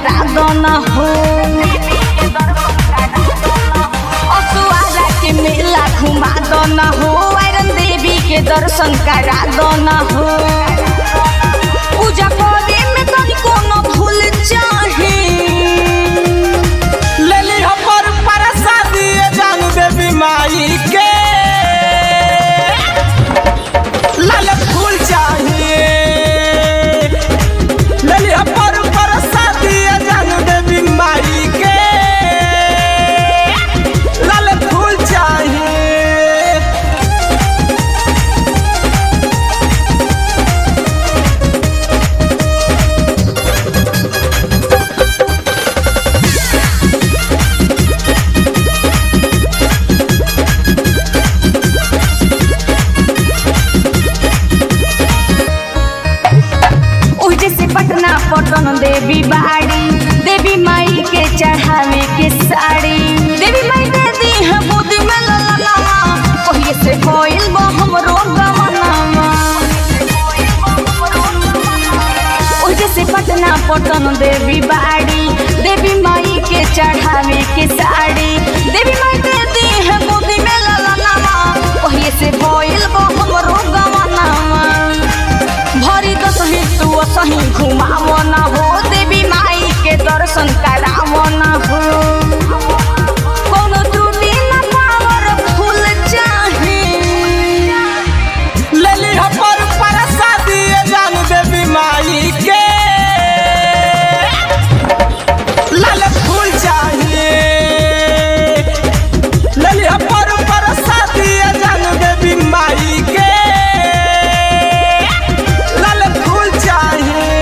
करा दो न हो। असुआरा के मेला घुमा दो न हो, आयरन देवी के दर्शन करा दो न हो। पूजा करे में तनिको न भूल चाहे, ले ली पर प्रसादी जान देवी माई के, लाल फूल चाहिए। ले ली पर प्रसादी जान देवी माई के, लाल फूल चाहिए। पटना पटन देवी बाड़ी, देवी माई के चढ़ावे के साड़ी। देवी माई दे दी है गोदी में ललनावा, कहिए से होइल बा हमरो गमनावा। ओजे से पटना पटन देवी बाड़ी, देवी माई के चढ़ावे के साड़ी। देवी माई दे दी है गोदी में ललनावा, कहिए से होइल बा हमरो गमनावा। भरी तो सही तू सही घुमावो न हो, देवी माई के दर्शन करावो न हो। कोनो त्रुटि न पावर फूल चाहे, ले ली पर प्रसादी जान देवी माई के, लाल फूल चाहिए। ले ली पर प्रसादी जान देवी माई के, लाल फूल चाहिए।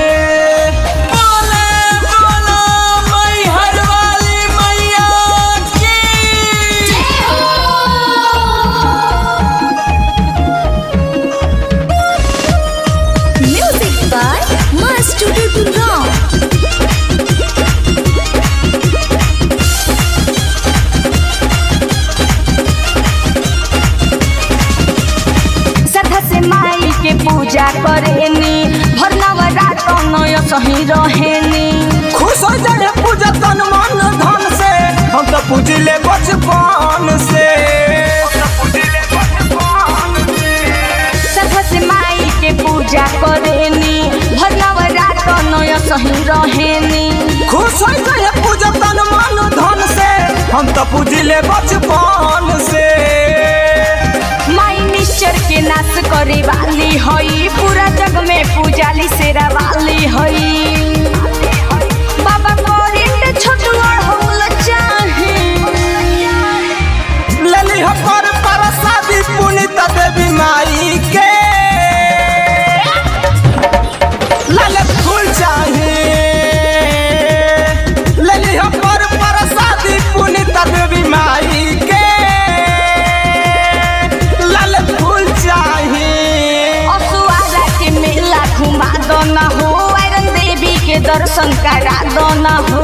बोले बोलो मैहर वाली मैया की। Music by master Gururam. श्रद्धा से माई के पूजा करेनी, भर नवरात नय सही रहेनी। खुश हो जाए पूजा तन मन धन से, हम तो पूजिले बचपन से। श्रद्धा से माई के पूजा करेनी, भर नवरात नय सही रहेनी। खुश हो जाए पूजा तन मन धन से, हम तो पूजिले बचपन से। माई निश्चर के नाश करे वाली हई, पूरा जग में पूजाली शेरा वाली हई। बाबा कोरिंद छोटुआ होल चाहे, ले ली पर प्रसादी पुनीत देवी माई के, लाल फूल चाहिए। ले ली पर प्रसादी पुनीत देवी माई के, लाल फूल चाहिए। असुआरा के मेला घुमा दो न हो, आयरन देवी के दर्शन करा दो न हो।